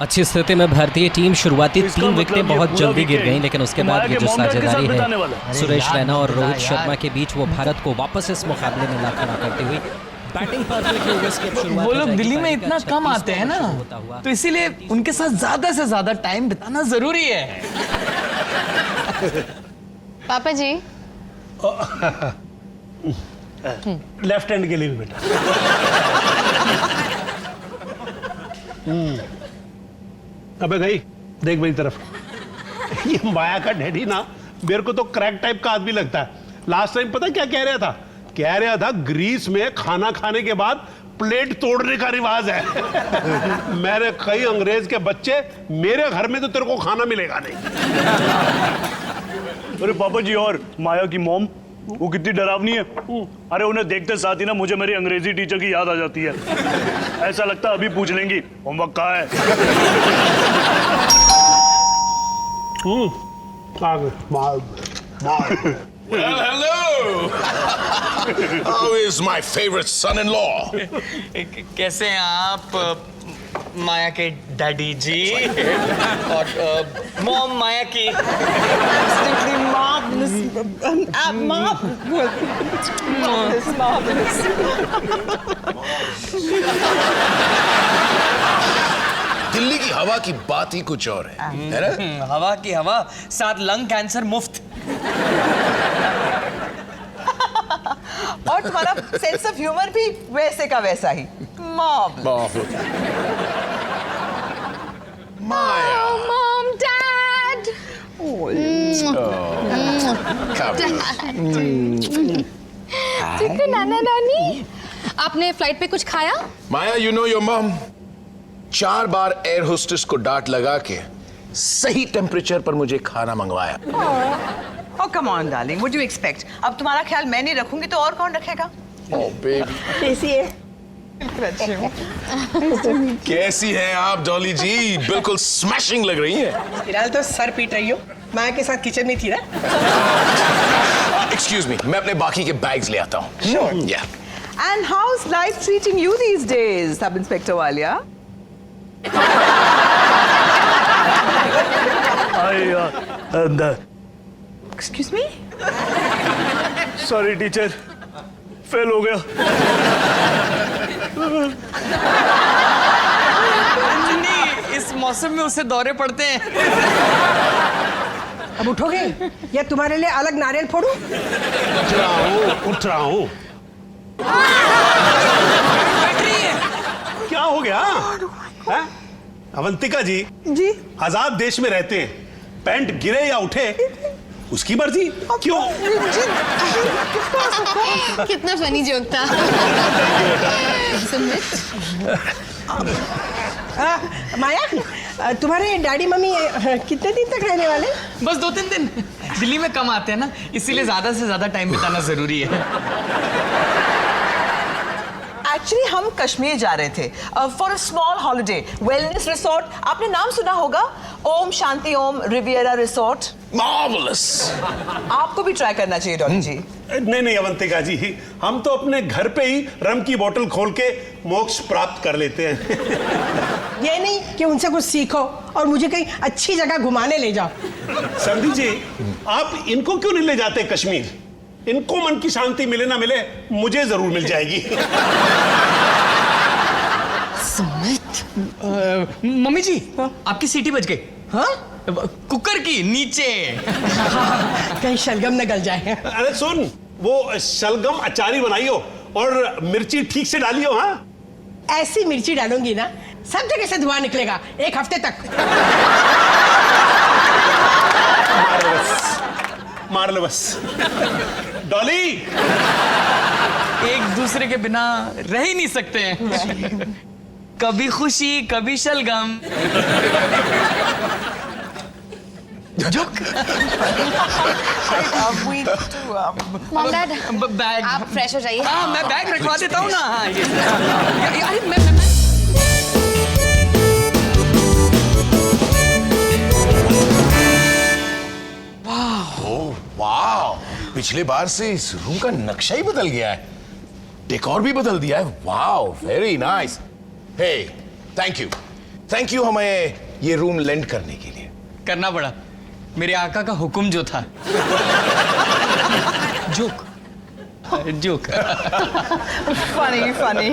अच्छी स्थिति में भारतीय टीम शुरुआती 3 विकेटें बहुत जल्दी गिर गईं, लेकिन उसके बाद ये जो साझेदारी है सुरेश रैना और रोहित शर्मा के बीच वो भारत को वापस इस मुकाबले में ला खड़ा करती हुई बैटिंग पर वो लोग दिल्ली में इतना कम आते हैं ना, तो इसीलिए उनके साथ ज्यादा से ज्यादा टाइम बिताना जरूरी है। पापा जी लेफ्ट हैंड के लिए भी बेटा। अबे गई देख मेरी तरफ। ये माया का डैडी ना मेरे को तो क्रैक टाइप का आदमी लगता है। लास्ट टाइम पता क्या कह रहा था ग्रीस में खाना खाने के बाद प्लेट तोड़ने का रिवाज है। मेरे कई अंग्रेज के बच्चे, मेरे घर में तो तेरे को खाना मिलेगा नहीं। अरे पापा जी, और माया की मॉम वो कितनी डरावनी है। अरे उन्हें देखते साथ ही ना मुझे मेरी अंग्रेजी टीचर की याद आ जाती है। ऐसा लगता है अभी पूछ लेंगी होमवर्क कहाँ है। Well, hello. How is my favorite son-in-law? कैसे हैं आप माया के डैडी जी? और मॉम माया की दिल्ली की हवा की बात ही कुछ और है ना? हवा की हवा, साथ लंग कैंसर मुफ्त। और तुम्हारा सेंस ऑफ ह्यूमर भी वैसे का वैसा ही। Mom Maya. मॉम डैड नाना नानी, आपने फ्लाइट पे कुछ खाया? Maya, you know your mom. 4 bar air hostess को डांट लगा के सही टेम्परेचर पर मुझे खाना मंगवाया। Oh, come on, darling. What do you expect? अब तुम्हारा ख्याल मैं नहीं रखूंगी तो और कौन रखेगा? Oh, baby. कैसी है? कैसी हैं आप डॉली जी? बिल्कुल स्मैशिंग लग रही हैं। फिलहाल तो सर पीट रही हो। माया के साथ किचन में थी ना? Excuse me, मैं अपने बाकी के बैग्स ले आता हूँ। Sure. Yeah. And how's life treating you these days, Sub Inspector Walia? Excuse me? Sorry teacher, fail हो गया। नहीं, इस मौसम में उसे दौरे पड़ते हैं। अब उठोगे या तुम्हारे लिए अलग नारियल फोड़ूं? उठ रहा हूँ। क्या हो गया? है? अवंतिका जी आजाद देश में रहते हैं, पैंट गिरे या उठे उसकी मर्जी। क्यों? कितना फनी जोक था। माया, तुम्हारे डैडी मम्मी कितने दिन तक रहने वाले? बस 2-3 दिन। दिल्ली में कम आते हैं ना, इसीलिए ज्यादा से ज्यादा टाइम बिताना जरूरी है। एक्चुअली हम कश्मीर जा रहे थे for a small holiday, wellness resort. आपने नाम सुना होगा, Om Shanti Om Riviera resort. Marvelous. आपको भी ट्राई करना चाहिए डॉली जी। नहीं अवंतिका जी, हम तो अपने घर पे ही रम की बोतल खोल के मोक्ष प्राप्त कर लेते हैं। ये नहीं कि उनसे कुछ सीखो और मुझे कहीं अच्छी जगह घुमाने ले जाओ। संधि जी, आप इनको क्यों नहीं ले जाते कश्मीर? इनको मन की शांति मिले ना मिले, मुझे जरूर मिल जाएगी। मम्मी जी, आपकी सीटी बज गई। हाँ? कुकर की नीचे। कहीं शलगम न गल जाए। अरे सुन, वो शलगम अचारी बनाइयो और मिर्ची ठीक से डालियो। हाँ, ऐसी मिर्ची डालूंगी ना, सब जगह से धुआं निकलेगा 1 हफ्ते तक। मार लो बस। डॉली, एक दूसरे के बिना रह ही नहीं सकते हैं। कभी खुशी कभी शलगम। मॉम डैड, बैग, आप फ्रेश हो जाइए। हाँ, मैं बैग रखवा देता हूँ ना। हाँ, अरे मैं वाह, पिछले बार से इस रूम का नक्शा ही बदल गया है, डेकोर भी बदल दिया है। वाह, very nice. Hey, thank you. Thank you हमें ये रूम लेंड करने के लिए। करना पड़ा, मेरे आका का हुक्म जो था। Joke joke. Funny funny.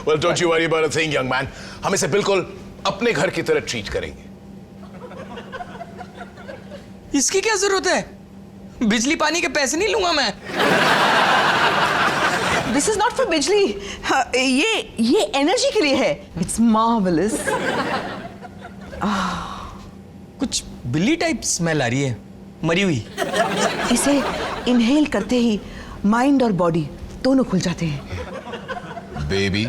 Well, don't you worry about a thing, young man. हम इसे बिल्कुल अपने घर की तरह ट्रीट करेंगे। इसकी क्या जरूरत है? बिजली पानी के पैसे नहीं लूंगा मैं। दिस इज नॉट फॉर बिजली, ये एनर्जी के लिए है। It's marvellous. कुछ बिल्ली टाइप स्मेल आ रही है, मरी हुई। इसे इनहेल करते ही माइंड और बॉडी दोनों खुल जाते हैं। Baby,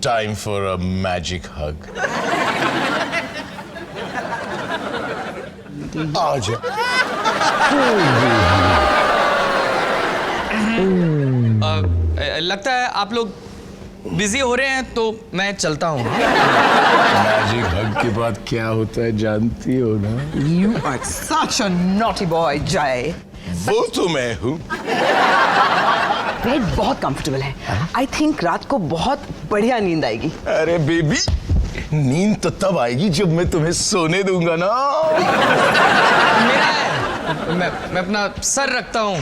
time for a magic hug. आजा। लगता है आप लोग बिजी हो रहे हैं तो मैं चलता हूँ। मैजिक हग के बाद क्या होता है जानती हो ना? You are such a naughty boy, जय। वो तो मैं हूँ। बेड बहुत कंफर्टेबल है। आई थिंक रात को बहुत बढ़िया नींद आएगी। अरे बेबी, नींद तो तब आएगी जब मैं तुम्हें सोने दूंगा ना। मेरा है। मैं अपना सर रखता हूँ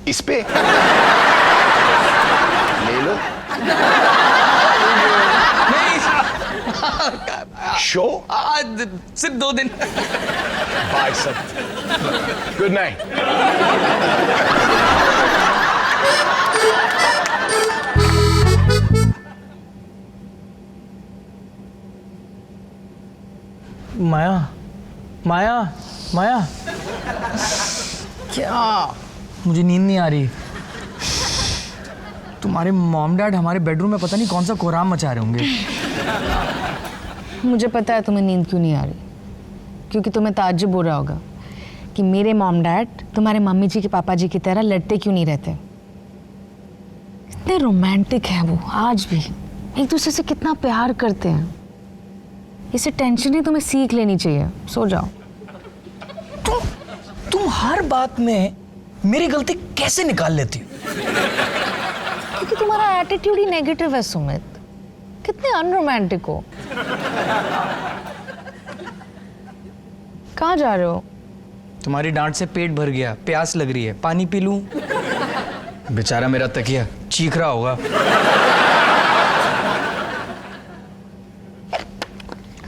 इस पे। ले लो। शो आज सिर्फ 2 दिन। Bye sir. Good night. Maya Maya Maya, क्या? मुझे नींद नहीं आ रही। तुम्हारे मॉम डैड हमारे बेडरूम में पता नहीं कौन सा कोहराम मचा रहे होंगे। मुझे पता है तुम्हें नींद क्यों नहीं आ रही, क्योंकि तुम्हें ताज्जुब हो रहा होगा कि मेरे मॉम डैड तुम्हारे मम्मी जी के पापा जी की तरह लड़ते क्यों नहीं रहते। इतने रोमांटिक हैं वो, आज भी एक दूसरे से कितना प्यार करते हैं। इसे टेंशन ही तुम्हें सीख लेनी चाहिए। सो जाओ। तुम हर बात में मेरी गलती कैसे निकाल लेती हो? क्योंकि तुम्हारा एटीट्यूड ही नेगेटिव है सुमित। कितने अनरोमांटिक हो। कहाँ जा रहे हो? तुम्हारी डांट से पेट भर गया, प्यास लग रही है, पानी पी लूं? बेचारा मेरा तकिया चीख रहा होगा।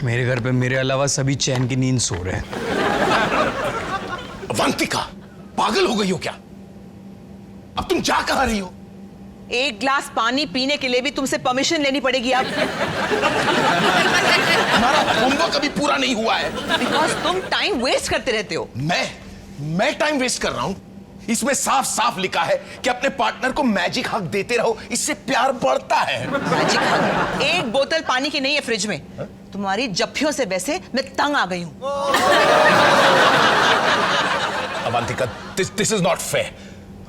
मेरे घर पे मेरे अलावा सभी चैन की नींद सो रहे हैं। अवंतिका, पागल हो गई हो क्या? अब तुम जा कहां रही हो? एक ग्लास पानी पीने के लिए भी तुमसे परमिशन लेनी पड़ेगी अब। हमारा होमवर्क अभी पूरा नहीं हुआ है। बिकॉज तुम टाइम वेस्ट करते रहते हो। मैं टाइम वेस्ट कर रहा हूं? इसमें साफ साफ लिखा है कि अपने पार्टनर को मैजिक हग देते रहो, इससे प्यार बढ़ता है। मैजिक हग? एक बोतल पानी की नहीं है फ्रिज में। तुम्हारी जफ्फियों से वैसे मैं तंग आ गई हूं। Avantika, this is not fair.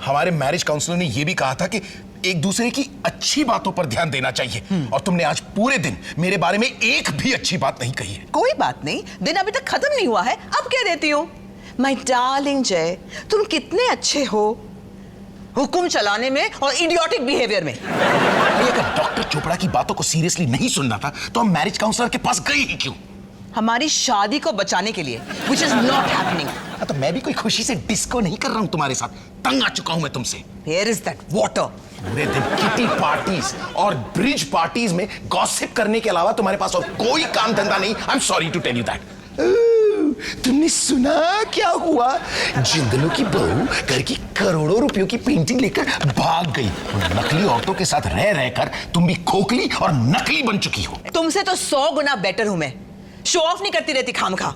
हमारे मैरिज काउंसलर ने यह भी कहा था कि एक दूसरे की अच्छी बातों पर ध्यान देना चाहिए, और तुमने आज पूरे दिन मेरे बारे में एक भी अच्छी बात नहीं कही है। कोई बात नहीं, दिन अभी तक खत्म नहीं हुआ है, अब क्या देती हो? माय डार्लिंग जय, तुम कितने अच्छे हो हुक्म चलाने में और इडियोटिक बिहेवियर में। अगर डॉक्टर चोपड़ा की बातों को सीरियसली नहीं सुनना था तो हम मैरिज काउंसलर के पास गए ही क्यों? हमारी शादी को बचाने के लिए, which is not happening। तो मैं भी कोई खुशी से डिस्को नहीं कर रहा हूं तुम्हारे साथ। तंग आ चुका हूं मैं तुमसे। Where is that water? पूरे दिन किटी पार्टीज और ब्रिज पार्टीज में गॉसिप करने के अलावा तुम्हारे पास और कोई काम धंधा नहीं। I am sorry to tell you that. तुमने सुना क्या हुआ? जिंदलों की बहू घर की करोड़ों रुपयों की पेंटिंग लेकर भाग गई, और नकली औरतों के साथ रह रहकर तुम भी खोखली और नकली बन चुकी हो। तुमसे तो 100 गुना बेटर हूं मैं। शो ऑफ नहीं करती रहती खामखा।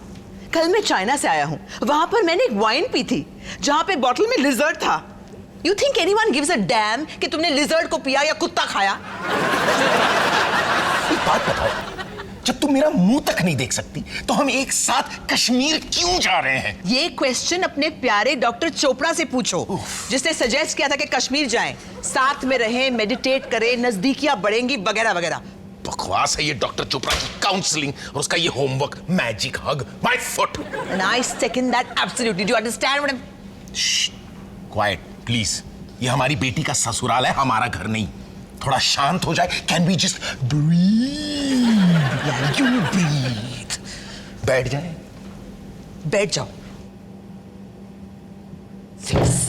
कल मैं चाइना से आया हूं, वहां पर मैंने एक वाइन पी थी जहां पे बॉटल में लिजर्ड था। You think anyone gives a dam कि तुमने लिजर्ड को पिया या कुत्ता खाया? एक बात बताओ, जब तुम मेरा मुंह तक नहीं देख सकती तो हम एक साथ कश्मीर क्यों जा रहे हैं? ये क्वेश्चन अपने प्यारे डॉक्टर चोपड़ा से पूछो, जिसने सजेस्ट किया था कि कश्मीर जाएं, साथ में रहें, मेडिटेट करें, नजदीकियां बढ़ेंगी वगैरह वगैरह। बकवास है ये डॉक्टर चोपड़ा की काउंसलिंग और उसका ये homework magic hug my foot. And I second that absolutely. Do you understand what I am? Quite please. ये हमारी बेटी का ससुराल है, हमारा घर नहीं। थोड़ा शांत हो जाए। Can we just breathe? You breathe. बैठ जाए। बैठ जाओ। फिक्स।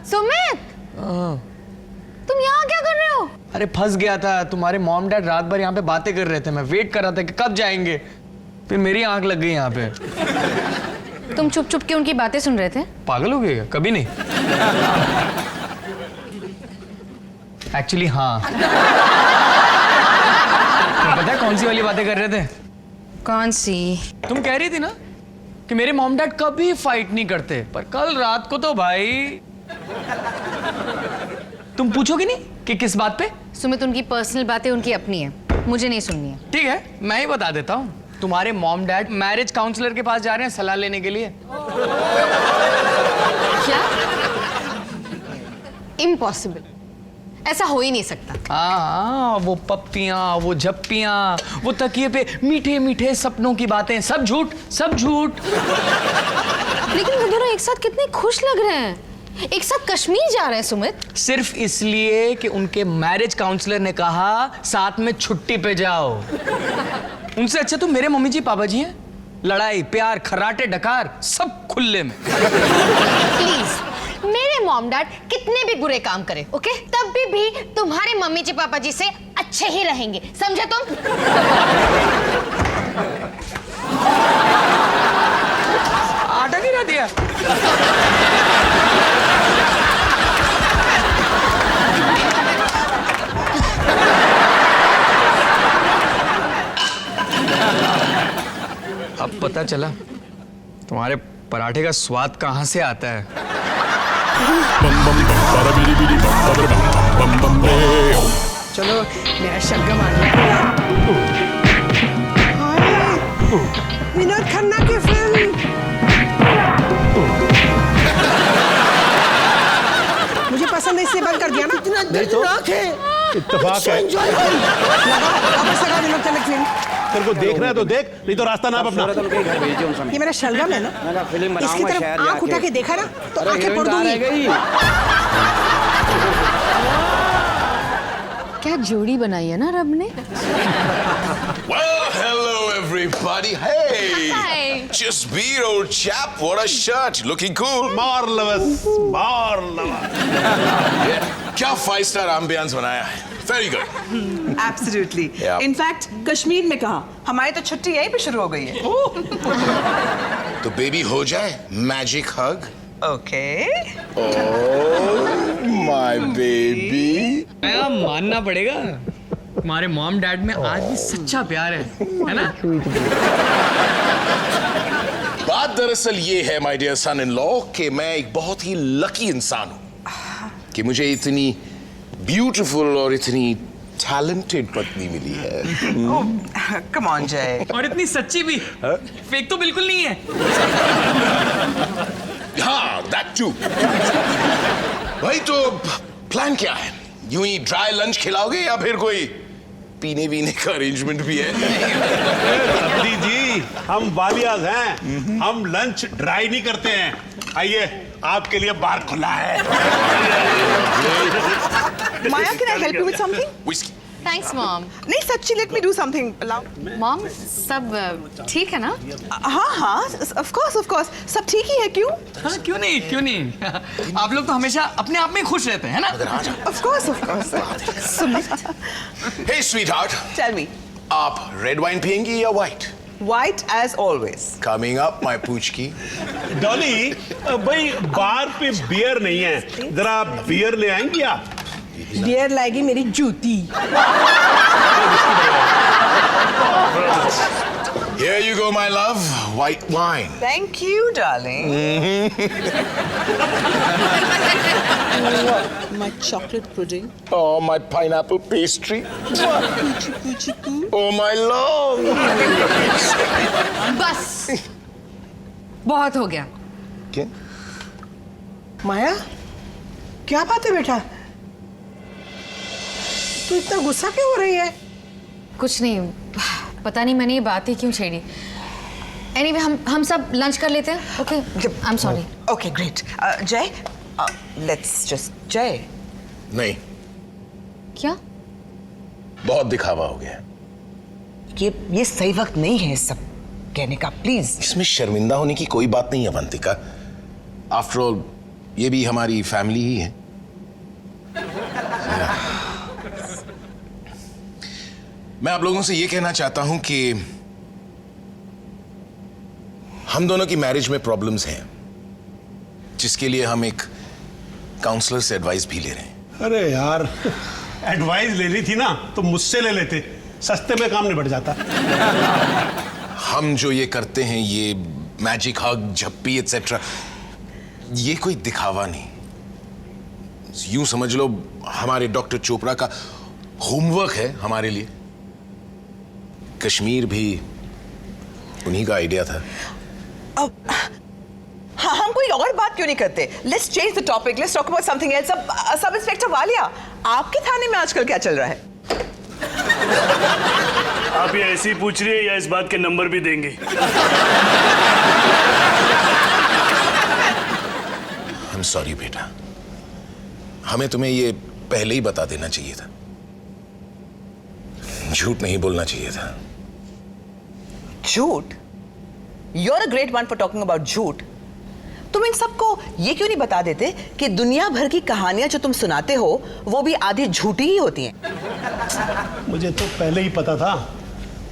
सुमित, तुम यहाँ क्या कर रहे हो? अरे फंस गया था। तुम्हारे मॉम डैड रात भर यहाँ पे बातें कर रहे थे। मैं वेट कर रहा था कि कब जाएंगे, फिर मेरी आंख लग गई यहाँ पे। तुम चुप चुप के उनकी बातें सुन रहे थे? पागल हो गए क्या? कभी नहीं। एक्चुअली हाँ। पता है कौन सी वाली बातें कर रहे थे? कौन सी? तुम कह रही थी ना कि मेरे मॉम डैड कभी फाइट नहीं करते, पर कल रात को तो भाई तुम पूछोगे नहीं कि किस बात पे? सुमित, उनकी पर्सनल बातें उनकी अपनी है, मुझे नहीं सुननी है। ठीक है, मैं ही बता देता हूँ। तुम्हारे मॉम डैड मैरिज काउंसलर के पास जा रहे हैं सलाह लेने के लिए। क्या? इम्पॉसिबल, ऐसा हो ही नहीं सकता। हाँ, वो पप्पियां, वो झप्पियां, वो तकिए पे मीठे मीठे सपनों की बातें, सब झूठ, सब झूठ। लेकिन वो दोनों एक साथ कितने खुश लग रहे हैं, एक साथ कश्मीर जा रहे हैं। सुमित, सिर्फ इसलिए कि उनके मैरिज काउंसलर ने कहा साथ में छुट्टी पे जाओ। उनसे अच्छा तो मेरे मम्मी जी पापा जी हैं। लड़ाई प्यार खर्राटे डकार सब खुले में। प्लीज, मेरे मॉम डैड कितने भी बुरे काम करें, ओके, तब भी तुम्हारे मम्मी जी पापा जी से अच्छे ही रहेंगे, समझे तुम? आटा गिरा दिया। अब पता चला तुम्हारे पराठे का स्वाद कहां से आता है। चलो मेरा शलगम आ गया। विनोद खन्ना की फिल्म। मुझे पसंद है इसलिए बंद कर दिया ना। इतना दर्दनाक है। इत्तेफाक है। वापस लगा विनोद खन्ना की फिल्म। तेरे को देखना है तो देख, नहीं तो रास्ता नाप अपना। ये मेरा शलगम है ना, इसकी तरफ आंख उठा के देखा ना तो आंखें फोड़ दूंगी। क्या जोड़ी बनाई है ना रब ने। Well, hello everybody. Hey, Hi. just beat old chap. What a shirt. Looking cool. Marvellous, marvellous. Yeah. क्या 5-star ambience बनाया है। Very good. Absolutely. Yeah. In fact Kashmir में कहा, हमारी तो छुट्टी यहीं पे शुरू हो गई है। तो बेबी हो जाए magic hug. Okay. My baby. मानना पड़ेगा तुम्हारे मॉम डैड में आज भी सच्चा प्यार है ना? बात दरअसल ये है my dear son in law कि मैं एक बहुत ही लकी इंसान हूं कि मुझे इतनी ब्यूटीफुल और इतनी टैलेंटेड पत्नी मिली है। कम ऑन जय। और इतनी सच्ची भी, फेक तो बिल्कुल नहीं है। हाँ, दैट टू। भाई तो प्लान क्या है? यूं ही ड्राई लंच खिलाओगे या फिर कोई पीने वीने का अरेंजमेंट भी है? सब्जी जी, हम वालियाज हैं, हम लंच ड्राई नहीं करते हैं। आइए, आपके लिए बार खुला है। Maya, can I help you with something? Whiskey. Thanks mom. नहीं सच्ची, let me do something. Mom, सब ठीक है ना? हाँ हाँ, ऑफ कोर्स सब ठीक ही है। क्यों? हाँ, क्यों नहीं, क्यों नहीं। आप लोग तो हमेशा अपने आप में खुश रहते हैं ना? Of course. Sumit, Hey sweetheart, tell me. आप रेड वाइन पियेंगी या white? White as always. Coming up, my पूछ की। डॉली, भाई बार पे बियर नहीं है, जरा बियर ले आएंगी आप? बियर लाएगी मेरी जूती। Here you go, my love. White wine. Thank you, darling. My chocolate pudding. Oh, my pineapple pastry. Oh, my love. बस बहुत हो गया। क्या? माया क्या बात है बेटा, तू इतना गुस्सा क्यों हो रही है? कुछ नहीं, पता नहीं मैंने ये बात ही क्यों छेड़ी। एनीवे हम सब लंच कर लेते हैं। Okay, I am sorry. Okay, great. Jay, let's just Jay. नहीं, क्या? बहुत दिखावा हो गया। ये सही वक्त नहीं है सब कहने का, प्लीज। इसमें शर्मिंदा होने की कोई बात नहीं है अवंतिका। आफ्टर ऑल ये भी हमारी फैमिली ही है। मैं आप लोगों से ये कहना चाहता हूं कि हम दोनों की मैरिज में प्रॉब्लम्स हैं, जिसके लिए हम एक काउंसलर से एडवाइस भी ले रहे हैं। अरे यार, एडवाइस लेनी थी ना तो मुझसे ले लेते, सस्ते में काम निपट जाता। हम जो ये करते हैं, ये मैजिक हग, झप्पी एटसेट्रा, ये कोई दिखावा नहीं। यूं समझ लो हमारे डॉक्टर चोपड़ा का होमवर्क है हमारे लिए। कश्मीर भी उन्हीं का आइडिया था। अब हाँ, हम कोई और बात क्यों नहीं करते? Let's change the topic. Let's talk about something else. Sub inspector Walia, आपके थाने में आजकल क्या चल रहा है? आप ये ऐसे ही पूछ रही है या इस बात के नंबर भी देंगे? I'm sorry बेटा, हमें तुम्हें ये पहले ही बता देना चाहिए था। झूठ नहीं बोलना चाहिए था। झूठ? You're a great one for talking about झूठ। तुम इन सबको ये क्यों नहीं बता देते कि दुनिया भर की कहानियां जो तुम सुनाते हो वो भी आधी झूठी ही होती हैं? मुझे तो पहले ही पता था,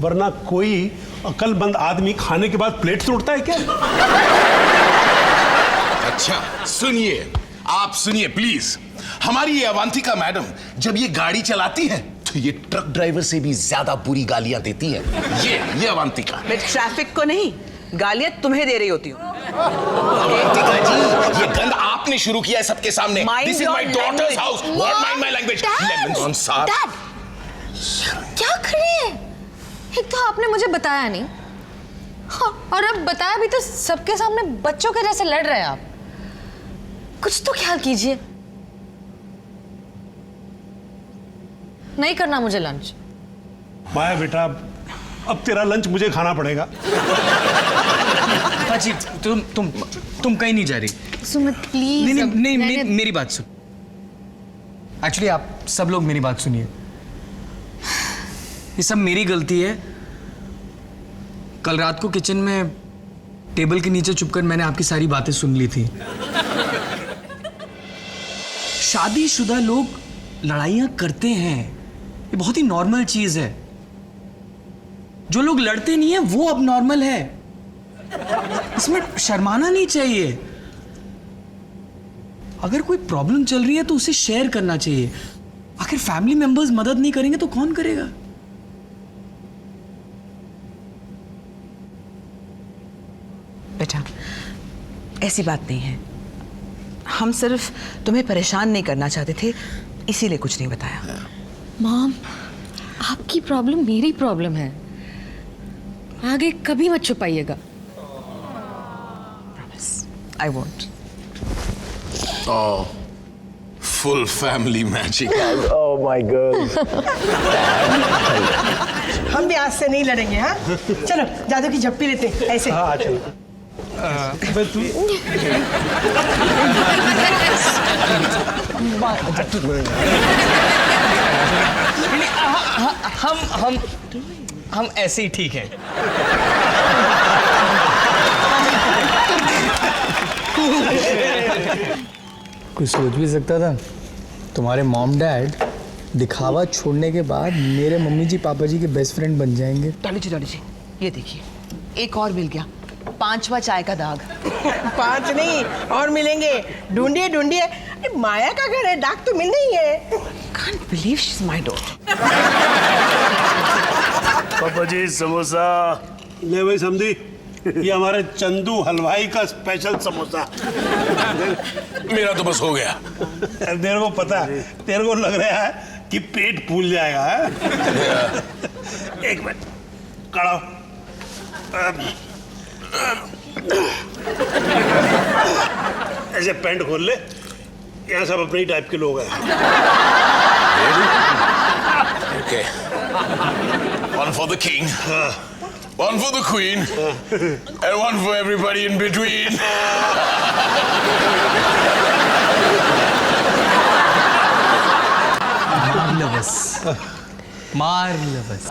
वरना कोई अक्लमंद आदमी खाने के बाद प्लेट तोड़ता है क्या? अच्छा सुनिए, आप सुनिए प्लीज। हमारी ये अवंतिका मैडम जब ये गाड़ी चलाती है तो ये ट्रक ड्राइवर से भी ज्यादा बुरी गालियां देती है। ये अवंतिका। मैं ट्रैफिक को नहीं, गालियां तुम्हें दे रही होती हूँ। अवंतिका जी, ये गंद आपने शुरू किया है सबके सामने। Mind This is your my daughter's language. house. What mind my language? Lemons on साग। क्या कर रहे हैं? एक तो आपने मुझे बताया नहीं, हाँ, और अब बताया भी तो सबके सामने बच्चों के जैसे लड़ रहे हैं आप। कुछ तो ख्याल कीजिए। नहीं करना मुझे लंच। माया बेटा, अब तेरा लंच मुझे खाना पड़ेगा। जी, तुम कहीं नहीं जा रही। सुमित प्लीज। नहीं, मेरी बात सुन। एक्चुअली आप सब लोग मेरी बात सुनिए। ये सब मेरी गलती है। कल रात को किचन में टेबल के नीचे छुपकर मैंने आपकी सारी बातें सुन ली थी। शादीशुदा लोग लड़ाइयां करते हैं, ये बहुत ही नॉर्मल चीज है। जो लोग लड़ते नहीं है वो अब नॉर्मल है, इसमें शर्माना नहीं चाहिए। अगर कोई प्रॉब्लम चल रही है तो उसे शेयर करना चाहिए। आखिर फैमिली मेंबर्स मदद नहीं करेंगे तो कौन करेगा? बेटा, ऐसी बात नहीं है। हम सिर्फ तुम्हें परेशान नहीं करना चाहते थे, इसीलिए कुछ नहीं बताया। मॉम, आपकी प्रॉब्लम मेरी प्रॉब्लम है, आगे कभी मत छुपाइएगा। I won't. Oh, full family magic. Oh my God. हम भी आज से नहीं लड़ेंगे। हाँ, चलो जादू की झप्पी लेते हैं ऐसे। हाँ चलो। अबे तू हम ऐसे ही ठीक हैं। कुछ सोच भी सकता था तुम्हारे मॉम डैड दिखावा छोड़ने के बाद मेरे मम्मी जी पापा जी के बेस्ट फ्रेंड बन जाएंगे। डॉली जी, ये देखिए, एक और मिल गया, 5वां चाय का दाग। 5 नहीं और मिलेंगे। ढूंढिए ढूंढिए, अरे माया का घर है, दाग तो मिल रही है। Can't believe she's my daughter. पापा जी समोसा। ले भाई समझी, ये हमारे चंदू हलवाई का स्पेशल समोसा। मेरा तो बस हो गया। तेरे को पता है, तेरे को लग रहा है कि पेट फूल जाएगा है? एक मिनट खड़ा हो। ऐसे पैंट खोल ले, यहाँ सब अपने ही टाइप के लोग हैं। Okay. One for the king, one for the queen, and one for everybody in between. Marvelous.